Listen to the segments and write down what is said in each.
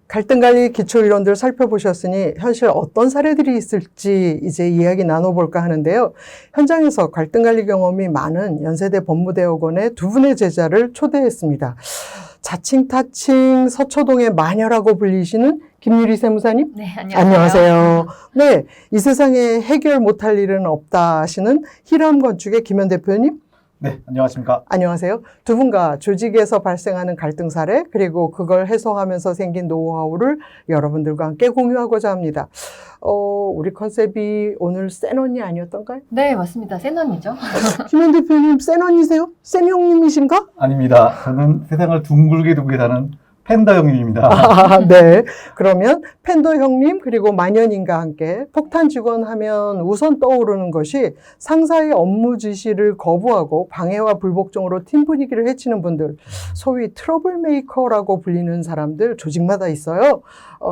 갈등관리 기초이론들 살펴보셨으니 현실 어떤 사례들이 있을지 이제 이야기 나눠볼까 하는데요. 현장에서 갈등관리 경험이 많은 연세대 법무대학원의 두 분의 제자를 초대했습니다. 자칭 타칭 서초동의 마녀라고 불리시는 김유리 세무사님. 네, 안녕하세요. 안녕하세요. 네, 이 세상에 해결 못할 일은 없다 하시는 히람건축의 김현 대표님. 네, 안녕하십니까. 안녕하세요. 두 분과 조직에서 발생하는 갈등 사례 그리고 그걸 해소하면서 생긴 노하우를 여러분들과 함께 공유하고자 합니다. 우리 컨셉이 오늘 센 언니 아니었던가요? 네, 맞습니다. 센 언니죠. 김현 대표님 센 언니세요? 센 형님이신가? 아닙니다. 저는 세상을 둥글게 두게 사는 팬더 형님입니다. 네. 그러면 팬더 형님 그리고 만연인과 함께 폭탄 직원 하면 우선 떠오르는 것이 상사의 업무 지시를 거부하고 방해와 불복종으로 팀 분위기를 해치는 분들, 소위 트러블 메이커라고 불리는 사람들 조직마다 있어요.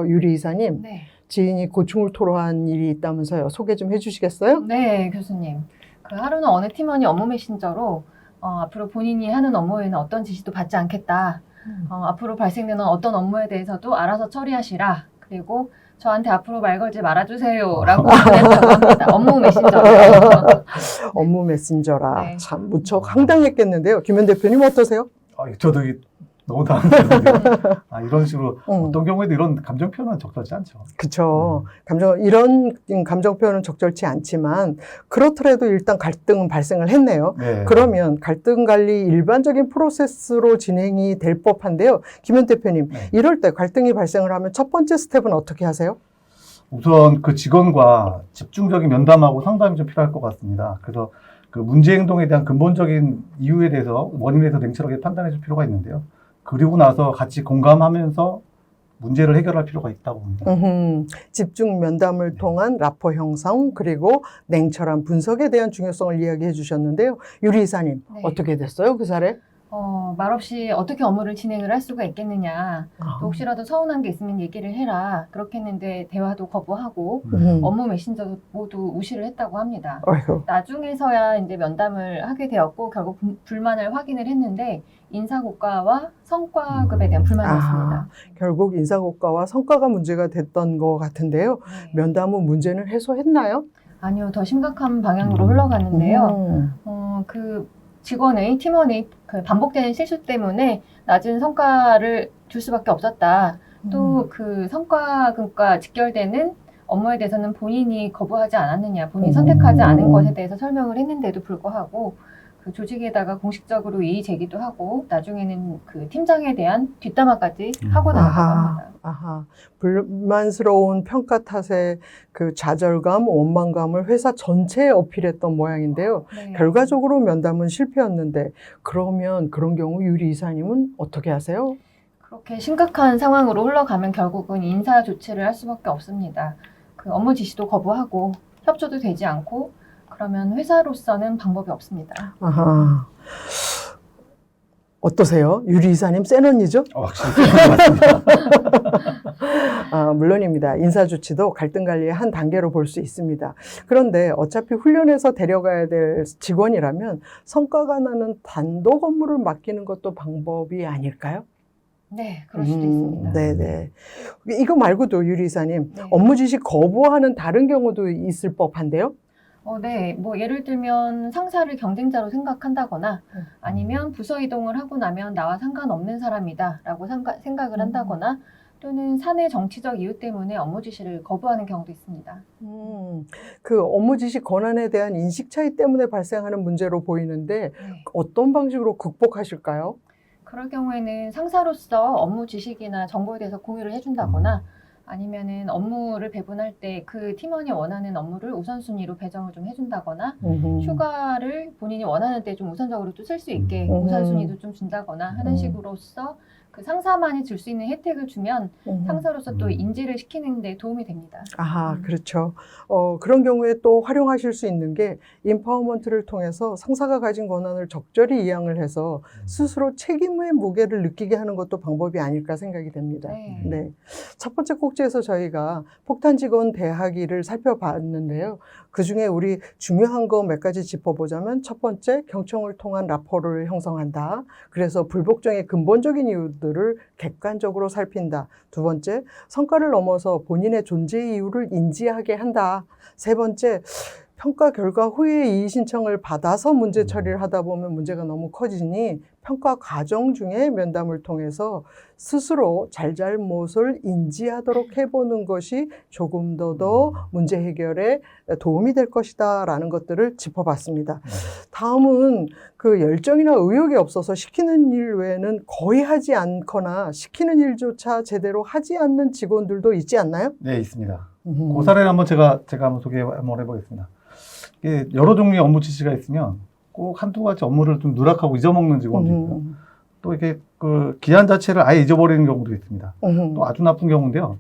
유리 이사님, 네. 지인이 고충을 토로한 일이 있다면서요. 소개 좀 해주시겠어요? 네, 교수님. 그 하루는 어느 팀원이 업무 메신저로 앞으로 본인이 하는 업무에는 어떤 지시도 받지 않겠다. 앞으로 발생되는 어떤 업무에 대해서도 알아서 처리하시라. 그리고 저한테 앞으로 말 걸지 말아주세요. 라고 보냈다고 합니다. 업무 메신저로. 업무 메신저라. 네. 참 무척 황당했겠는데요. 김현 대표님 어떠세요? 저도 이게 너무 당황스러운데요. 이런 식으로 어떤 경우에도 이런 감정 표현은 적절치 않죠. 그쵸. 이런 감정 표현은 적절치 않지만, 그렇더라도 일단 갈등은 발생을 했네요. 네. 그러면 갈등 관리 일반적인 프로세스로 진행이 될 법한데요. 김현 대표님, 네. 이럴 때 갈등이 발생을 하면 첫 번째 스텝은 어떻게 하세요? 우선 그 직원과 집중적인 면담하고 상담이 좀 필요할 것 같습니다. 그래서 그 문제 행동에 대한 근본적인 이유에 대해서 원인에 대해서 냉철하게 판단해 줄 필요가 있는데요. 그리고 나서 같이 공감하면서 문제를 해결할 필요가 있다고 봅니다. 집중 면담을 통한 라포 형성 그리고 냉철한 분석에 대한 중요성을 이야기해 주셨는데요. 유리 이사님, 네. 어떻게 됐어요? 그 사례? 말없이 어떻게 업무를 진행을 할 수가 있겠느냐. 또 혹시라도 서운한 게 있으면 얘기를 해라. 그렇게 했는데 대화도 거부하고 업무 메신저도 모두 무시를 했다고 합니다. 어이구. 나중에서야 이제 면담을 하게 되었고 결국 불만을 확인을 했는데 인사고과와 성과급에 대한 불만이었습니다. 결국 인사고과와 성과가 문제가 됐던 것 같은데요. 네. 면담 후 문제는 해소했나요? 아니요, 더 심각한 방향으로 흘러가는데요. 그 직원의 팀원의 그 반복되는 실수 때문에 낮은 성과를 줄 수밖에 없었다. 또 그 성과급과 직결되는 업무에 대해서는 본인이 거부하지 않았느냐, 본인이 선택하지 않은 것에 대해서 설명을 했는데도 불구하고 그 조직에다가 공식적으로 이의 제기도 하고 나중에는 그 팀장에 대한 뒷담화까지 하고 나왔다고 합니다. 불만스러운 평가 탓에 그 좌절감, 원망감을 회사 전체에 어필했던 모양인데요. 네. 결과적으로 면담은 실패였는데 그러면 그런 경우 유리 이사님은 어떻게 하세요? 그렇게 심각한 상황으로 흘러가면 결국은 인사 조치를 할 수밖에 없습니다. 그 업무 지시도 거부하고 협조도 되지 않고 그러면 회사로서는 방법이 없습니다. 어떠세요? 유리 이사님 센 언니죠? 확실히 맞습니다. 물론입니다. 인사조치도 갈등 관리의 한 단계로 볼 수 있습니다. 그런데 어차피 훈련해서 데려가야 될 직원이라면 성과가 나는 단독 업무를 맡기는 것도 방법이 아닐까요? 네, 그럴 수도 있습니다. 네네. 이거 말고도 유리 이사님, 네. 업무 지시 거부하는 다른 경우도 있을 법한데요? 네, 뭐 예를 들면 상사를 경쟁자로 생각한다거나 아니면 부서 이동을 하고 나면 나와 상관없는 사람이다라고 생각을 한다거나 또는 사내 정치적 이유 때문에 업무 지시를 거부하는 경우도 있습니다. 그 업무 지시 권한에 대한 인식 차이 때문에 발생하는 문제로 보이는데 네. 어떤 방식으로 극복하실까요? 그럴 경우에는 상사로서 업무 지식이나 정보에 대해서 공유를 해준다거나 아니면은 업무를 배분할 때 그 팀원이 원하는 업무를 우선순위로 배정을 좀 해준다거나 휴가를 본인이 원하는 때 좀 우선적으로 또 쓸 수 있게 우선순위도 좀 준다거나 하는 식으로서 그 상사만이 줄 수 있는 혜택을 주면 상사로서 또 인지를 시키는 데 도움이 됩니다. 그렇죠. 그런 경우에 또 활용하실 수 있는 게 인파워먼트를 통해서 상사가 가진 권한을 적절히 이양을 해서 스스로 책임의 무게를 느끼게 하는 것도 방법이 아닐까 생각이 됩니다. 네. 첫 번째 꼭지에서 저희가 폭탄 직원 대하기를 살펴봤는데요. 그중에 우리 중요한 거 몇 가지 짚어보자면 첫 번째, 경청을 통한 라포를 형성한다. 그래서 불복종의 근본적인 이유들 요소들을 객관적으로 살핀다. 두 번째, 성과를 넘어서 본인의 존재 이유를 인지하게 한다. 세 번째, 평가 결과 후에 이의 신청을 받아서 문제 처리를 하다 보면 문제가 너무 커지니 평가 과정 중에 면담을 통해서 스스로 잘잘못을 인지하도록 해보는 것이 조금 더 문제 해결에 도움이 될 것이다 라는 것들을 짚어봤습니다. 다음은 그 열정이나 의욕이 없어서 시키는 일 외에는 거의 하지 않거나 시키는 일조차 제대로 하지 않는 직원들도 있지 않나요? 네, 있습니다. 그 사례를 한번 제가 한번 소개 한번 해보겠습니다. 이게 여러 종류의 업무 지시가 있으면 꼭 한두 가지 업무를 좀 누락하고 잊어먹는 직원도 있고요. 또 이게 그 기한 자체를 아예 잊어버리는 경우도 있습니다. 또 아주 나쁜 경우인데요.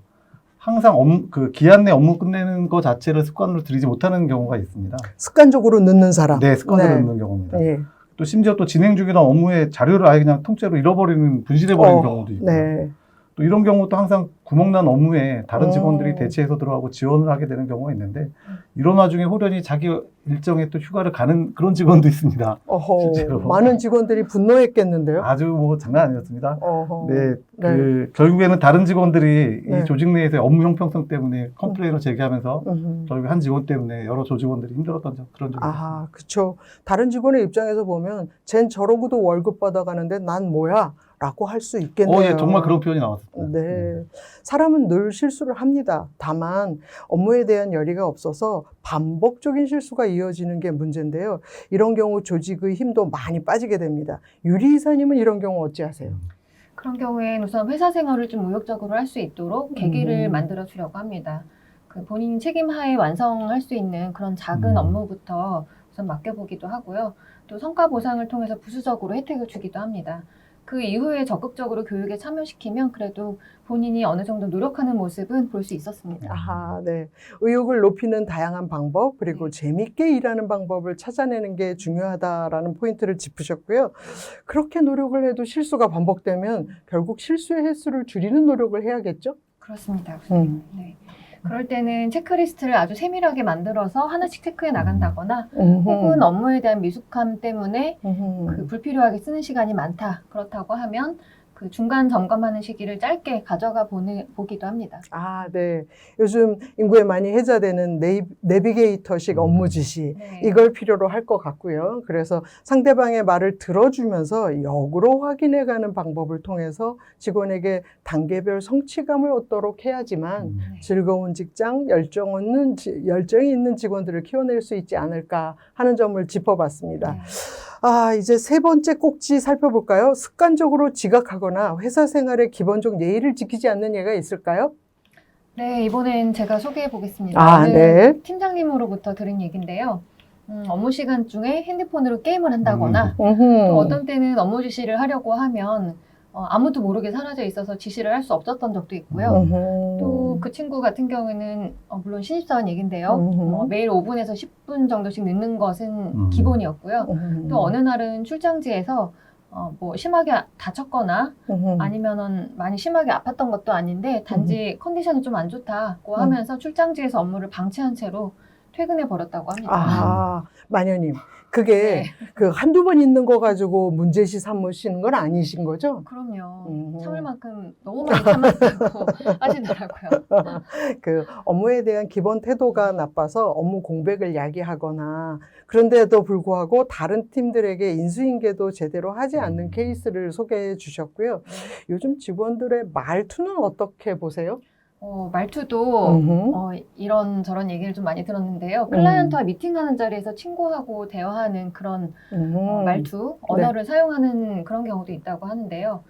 항상 그 기한 내 업무 끝내는 것 자체를 습관으로 들이지 못하는 경우가 있습니다. 습관적으로 늦는 사람. 네, 습관으로 네. 늦는 경우입니다. 예. 또 심지어 또 진행 중이던 업무의 자료를 아예 그냥 통째로 잃어버리는, 분실해버리는 경우도 있고요. 네. 또 이런 경우도 항상 구멍난 업무에 다른 직원들이 대체해서 들어가고 지원을 하게 되는 경우가 있는데 이런 와중에 호련히 자기 일정에 또 휴가를 가는 그런 직원도 있습니다. 어허, 실제로. 많은 직원들이 분노했겠는데요. 아주 뭐 장난 아니었습니다. 어허. 네, 네. 결국에는 다른 직원들이 네. 이 조직 내에서 업무 형평성 때문에 컴플레인을 제기하면서 음흠. 결국 한 직원 때문에 여러 조직원들이 힘들었던 그런 적이 있습니다. 아, 그쵸. 다른 직원의 입장에서 보면 쟨 저러고도 월급 받아가는데 난 뭐야? 라고 할 수 있겠네요. 예, 정말 그런 표현이 나왔습니다. 네. 사람은 늘 실수를 합니다. 다만 업무에 대한 열의가 없어서 반복적인 실수가 이어지는 게 문제인데요. 이런 경우 조직의 힘도 많이 빠지게 됩니다. 유리 이사님은 이런 경우 어찌하세요? 그런 경우엔 우선 회사 생활을 좀 의욕적으로 할 수 있도록 계기를 만들어 주려고 합니다. 그 본인 책임 하에 완성할 수 있는 그런 작은 업무부터 우선 맡겨보기도 하고요. 또 성과 보상을 통해서 부수적으로 혜택을 주기도 합니다. 그 이후에 적극적으로 교육에 참여시키면 그래도 본인이 어느 정도 노력하는 모습은 볼 수 있었습니다. 아하, 네. 의욕을 높이는 다양한 방법, 그리고 재밌게 일하는 방법을 찾아내는 게 중요하다라는 포인트를 짚으셨고요. 그렇게 노력을 해도 실수가 반복되면 결국 실수의 횟수를 줄이는 노력을 해야겠죠? 그렇습니다. 네. 그럴 때는 체크리스트를 아주 세밀하게 만들어서 하나씩 체크해 나간다거나 혹은 업무에 대한 미숙함 때문에 그 불필요하게 쓰는 시간이 많다. 그렇다고 하면 그 중간 점검하는 시기를 짧게 가져가 보기도 합니다. 아, 네. 요즘 인구에 많이 해자되는 내비게이터식 업무 지시, 네. 이걸 필요로 할 것 같고요. 그래서 상대방의 말을 들어주면서 역으로 확인해가는 방법을 통해서 직원에게 단계별 성취감을 얻도록 해야지만 즐거운 직장, 열정이 있는 직원들을 키워낼 수 있지 않을까 하는 점을 짚어봤습니다. 네. 아, 이제 세 번째 꼭지 살펴볼까요? 습관적으로 지각하거나 회사 생활의 기본적 예의를 지키지 않는 예가 있을까요? 네, 이번엔 제가 소개해 보겠습니다. 아, 네. 팀장님으로부터 들은 얘기인데요. 업무 시간 중에 핸드폰으로 게임을 한다거나 또 어떤 때는 업무 지시를 하려고 하면 아무도 모르게 사라져 있어서 지시를 할 수 없었던 적도 있고요. 또 그 친구 같은 경우에는 물론 신입사원 얘긴데요. 매일 5분에서 10분 정도씩 늦는 것은 기본이었고요. 또 어느 날은 출장지에서 뭐 심하게 다쳤거나 아니면은 많이 심하게 아팠던 것도 아닌데 단지 컨디션이 좀 안 좋다고 하면서 출장지에서 업무를 방치한 채로 퇴근해 버렸다고 합니다. 아, 마녀님. 그게 그 한두 번 있는 거 가지고 문제시 삼으시는 건 아니신 거죠? 그럼요. 참을 만큼 너무 많이 참았다고 하시더라고요. 그 업무에 대한 기본 태도가 나빠서 업무 공백을 야기하거나 그런데도 불구하고 다른 팀들에게 인수인계도 제대로 하지 않는 케이스를 소개해 주셨고요. 요즘 직원들의 말투는 어떻게 보세요? 말투도 이런저런 얘기를 좀 많이 들었는데요. 클라이언트와 미팅하는 자리에서 친구하고 대화하는 그런 말투, 언어를 사용하는 그런 경우도 있다고 하는데요.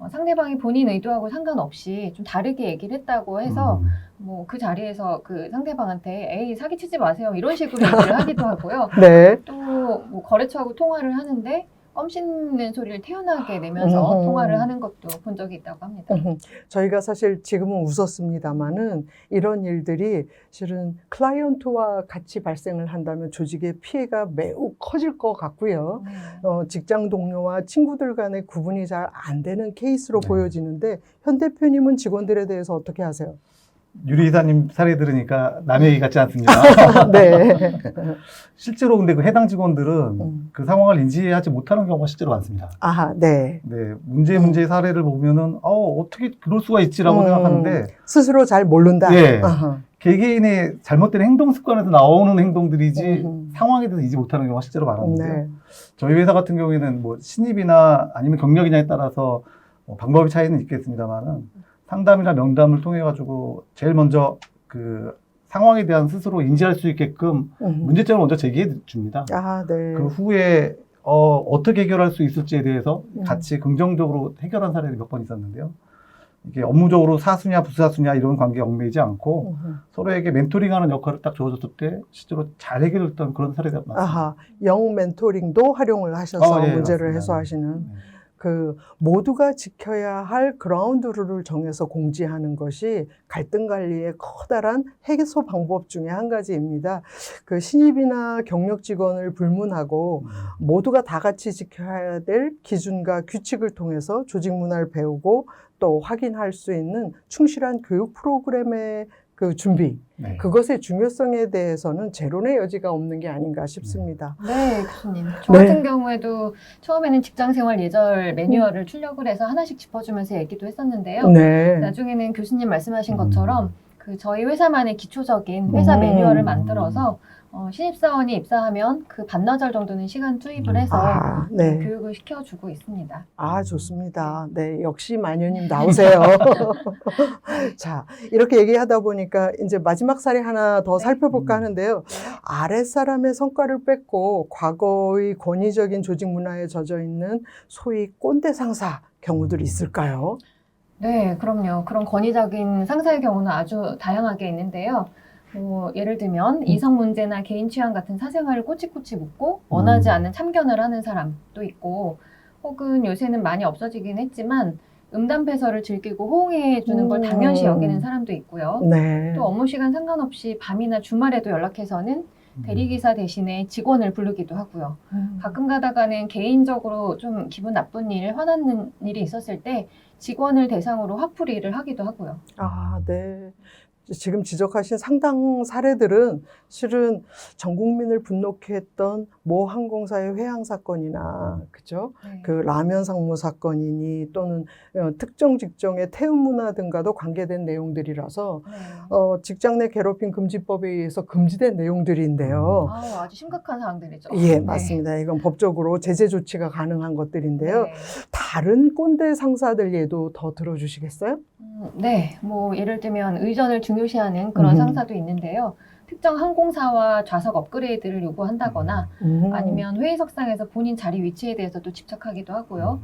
상대방이 본인 의도하고 상관없이 좀 다르게 얘기를 했다고 해서 뭐 그 자리에서 그 상대방한테 에이 사기치지 마세요 이런 식으로 얘기를 하기도 하고요. 네. 또 뭐 거래처하고 통화를 하는데 껌 씹는 소리를 태연하게 내면서 통화를 하는 것도 본 적이 있다고 합니다. 저희가 사실 지금은 웃었습니다만은 이런 일들이 실은 클라이언트와 같이 발생을 한다면 조직의 피해가 매우 커질 것 같고요. 직장 동료와 친구들 간의 구분이 잘 안 되는 케이스로 보여지는데 현 대표님은 직원들에 대해서 어떻게 하세요? 유리 이사님 사례 들으니까 남의 얘기 같지 않습니다. 네. 실제로 근데 그 해당 직원들은 그 상황을 인지하지 못하는 경우가 실제로 많습니다. 아, 네. 네, 문제의 사례를 보면은 어떻게 그럴 수가 있지라고 생각하는데 스스로 잘 모른다. 예. 아하. 개개인의 잘못된 행동 습관에서 나오는 행동들이지 음흠. 상황에 대해서 인지 못하는 경우가 실제로 많았는데 네. 저희 회사 같은 경우에는 뭐 신입이나 아니면 경력이냐에 따라서 방법의 차이는 있겠습니다만은 상담이나 명담을 통해 가지고 제일 먼저 그 상황에 대한 스스로 인지할 수 있게끔 문제점을 먼저 제기해 줍니다. 아, 네. 그 후에 어떻게 해결할 수 있을지에 대해서 음. 같이 긍정적으로 해결한 사례가 몇 번 있었는데요. 이게 업무적으로 사수냐 부사수냐 이런 관계에 얽매이지 않고 서로에게 멘토링하는 역할을 딱 주어졌을 때 실제로 잘 해결했던 그런 사례가 많습니다. 아하, 영 멘토링도 활용을 하셔서 예, 문제를 맞습니다. 해소하시는 네. 그 모두가 지켜야 할 그라운드 룰을 정해서 공지하는 것이 갈등 관리의 커다란 해소 방법 중에 한 가지입니다. 그 신입이나 경력 직원을 불문하고 모두가 다 같이 지켜야 될 기준과 규칙을 통해서 조직 문화를 배우고 또 확인할 수 있는 충실한 교육 프로그램의 그 준비, 네. 그것의 중요성에 대해서는 제론의 여지가 없는 게 아닌가 싶습니다. 네, 교수님. 저 네. 같은 경우에도 처음에는 직장생활 예절 매뉴얼을 출력을 해서 하나씩 짚어주면서 얘기도 했었는데요. 네. 나중에는 교수님 말씀하신 것처럼 그 저희 회사만의 기초적인 회사 매뉴얼을 만들어서 신입사원이 입사하면 그 반나절 정도는 시간 투입을 해서 아, 네. 교육을 시켜주고 있습니다. 아, 좋습니다. 네, 역시 마녀님 나오세요. 자, 이렇게 얘기하다 보니까 이제 마지막 사례 하나 더 살펴볼까 하는데요. 아랫사람의 성과를 뺏고 과거의 권위적인 조직 문화에 젖어 있는 소위 꼰대 상사 경우들이 있을까요? 네, 그럼요. 그런 권위적인 상사의 경우는 아주 다양하게 있는데요. 예를 들면 이성 문제나 개인 취향 같은 사생활을 꼬치꼬치 묻고 원하지 않는 참견을 하는 사람도 있고, 혹은 요새는 많이 없어지긴 했지만 음담패설을 즐기고 호응해 주는 걸 당연시 여기는 사람도 있고요. 네. 또 업무 시간 상관없이 밤이나 주말에도 연락해서는 대리기사 대신에 직원을 부르기도 하고요. 가끔 가다가는 개인적으로 좀 기분 나쁜 일, 화나는 일이 있었을 때 직원을 대상으로 화풀이를 하기도 하고요. 아, 네. 지금 지적하신 상당 사례들은 실은 전 국민을 분노케 했던 모 항공사의 회항 사건이나, 그죠? 네. 그 라면 상무 사건이니 또는 특정 직종의 태움 문화 등과도 관계된 내용들이라서 네. 직장 내 괴롭힘 금지법에 의해서 금지된 내용들인데요. 아주 심각한 사항들이죠. 예, 네. 맞습니다. 이건 법적으로 제재 조치가 가능한 것들인데요. 네. 다른 꼰대 상사들 예도 더 들어주시겠어요? 네, 예를 들면 의전을 중요시하는 그런 상사도 있는데요. 특정 항공사와 좌석 업그레이드를 요구한다거나 아니면 회의석상에서 본인 자리 위치에 대해서도 집착하기도 하고요.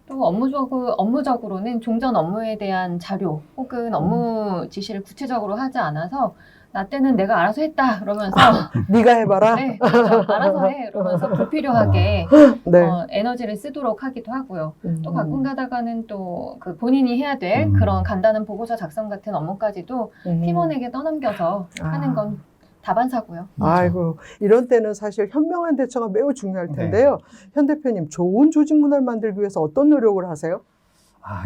또 업무적으로는 종전 업무에 대한 자료 혹은 업무 지시를 구체적으로 하지 않아서 나 때는 내가 알아서 했다 그러면서 네가 해봐라. 네, 그렇죠. 알아서 해 그러면서 불필요하게 네. 에너지를 쓰도록 하기도 하고요. 또 가끔 가다가는 또 그 본인이 해야 될 그런 간단한 보고서 작성 같은 업무까지도 팀원에게 떠넘겨서 하는 건 다반사고요. 아이고, 이런 때는 사실 현명한 대처가 매우 중요할 텐데요. 현 대표님, 좋은 조직 문화를 만들기 위해서 어떤 노력을 하세요?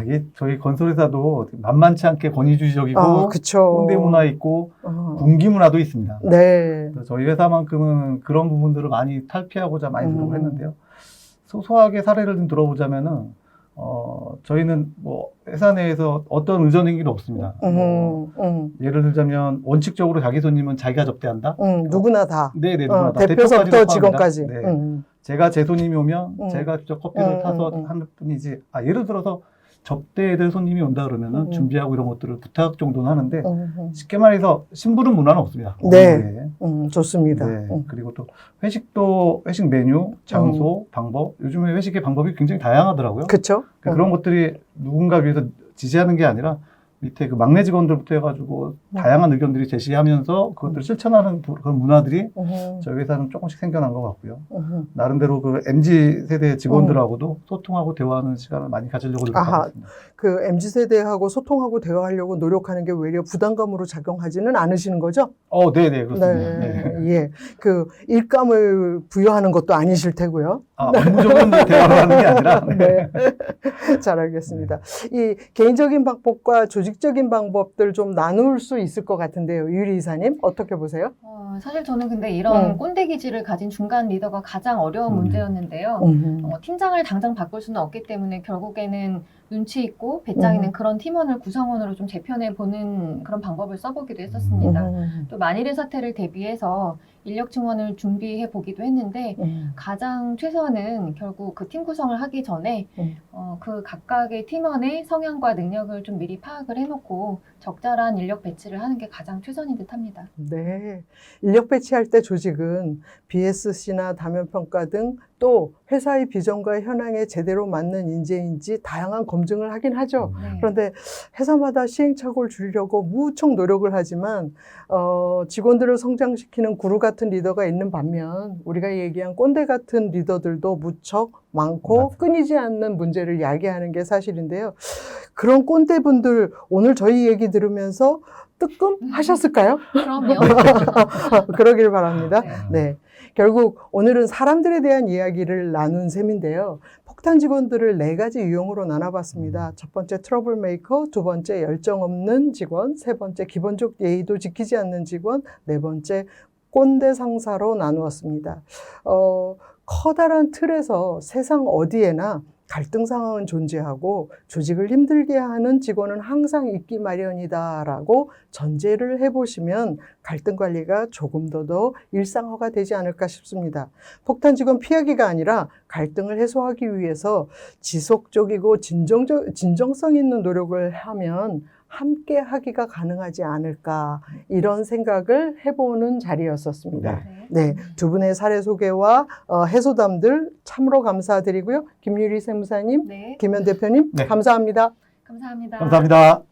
이게 저희 건설회사도 만만치 않게 권위주의적이고 그쵸. 꼰대 문화 있고 군기 문화도 있습니다. 네. 그래서 저희 회사만큼은 그런 부분들을 많이 탈피하고자 많이 노력을 했는데요. 소소하게 사례를 좀 들어보자면은 저희는 뭐 회사 내에서 어떤 의전 행위는 없습니다. 예를 들자면 원칙적으로 자기 손님은 자기가 접대한다. 누구나 다. 네네, 누구나 다. 대표서부터 대표까지도 직원까지. 포함합니다. 네. 제가 제 손님이 오면 제가 직접 커피를 타서 하는 뿐이지. 예를 들어서 접대해야 손님이 온다 그러면은 준비하고 이런 것들을 부탁 정도는 하는데 쉽게 말해서 심부름 문화는 없습니다. 네. 좋습니다. 네. 그리고 또 회식도 회식 메뉴, 장소, 방법. 요즘에 회식의 방법이 굉장히 다양하더라고요. 그렇죠. 그런 것들이 누군가 위해서 지지하는 게 아니라 밑에 그 막내 직원들부터 해가지고 다양한 의견들이 제시하면서 그것들을 실천하는 그런 문화들이 저희 회사는 조금씩 생겨난 것 같고요. 나름대로 그 MZ 세대 직원들하고도 소통하고 대화하는 시간을 많이 가지려고 노력하고 있습니다. 그 MZ세대하고 소통하고 대화하려고 노력하는 게 오히려 부담감으로 작용하지는 않으시는 거죠? 네네, 그렇습니다. 네. 예. 그 일감을 부여하는 것도 아니실 테고요. 업무적인 대화를 하는 게 아니라. 네. 잘 알겠습니다. 이 개인적인 방법과 조직 조직적인 방법들 좀 나눌 수 있을 것 같은데요. 유리 이사님 어떻게 보세요? 사실 저는 근데 이런 음. 꼰대 기질을 가진 중간 리더가 가장 어려운 문제였는데요. 팀장을 당장 바꿀 수는 없기 때문에 결국에는 눈치 있고 배짱 있는 그런 팀원을 구성원으로 좀 재편해 보는 그런 방법을 써보기도 했었습니다. 또 만일의 사태를 대비해서 인력 증원을 준비해 보기도 했는데 가장 최선은 결국 그 팀 구성을 하기 전에 그 각각의 팀원의 성향과 능력을 좀 미리 파악을 해놓고 적절한 인력 배치를 하는 게 가장 최선인 듯합니다. 네. 인력 배치할 때 조직은 BSC나 다면평가 등 또 회사의 비전과 현황에 제대로 맞는 인재인지 다양한 검증을 하긴 하죠. 네. 그런데 회사마다 시행착오를 줄이려고 무척 노력을 하지만 직원들을 성장시키는 구루 같은 리더가 있는 반면 우리가 얘기한 꼰대 같은 리더들도 무척 많고 맞아요. 끊이지 않는 문제를 야기하는 게 사실인데요. 그런 꼰대분들 오늘 저희 얘기 들으면서 뜨끔하셨을까요? 그럼요. 그러길 바랍니다. 네. 네. 결국 오늘은 사람들에 대한 이야기를 나눈 셈인데요. 폭탄 직원들을 4가지 유형으로 나눠봤습니다. 첫 번째 트러블 메이커, 두 번째 열정 없는 직원, 세 번째 기본적 예의도 지키지 않는 직원, 네 번째 꼰대 상사로 나누었습니다. 커다란 틀에서 세상 어디에나 갈등 상황은 존재하고 조직을 힘들게 하는 직원은 항상 있기 마련이다라고 전제를 해보시면 갈등 관리가 조금 더 일상화가 되지 않을까 싶습니다. 폭탄 직원 피하기가 아니라 갈등을 해소하기 위해서 지속적이고 진정성 있는 노력을 하면 함께 하기가 가능하지 않을까 이런 생각을 해보는 자리였었습니다. 네, 두 분의 사례 소개와 해소담들 참으로 감사드리고요. 김유리 세무사님, 네. 김현 대표님 네. 감사합니다. 감사합니다. 감사합니다.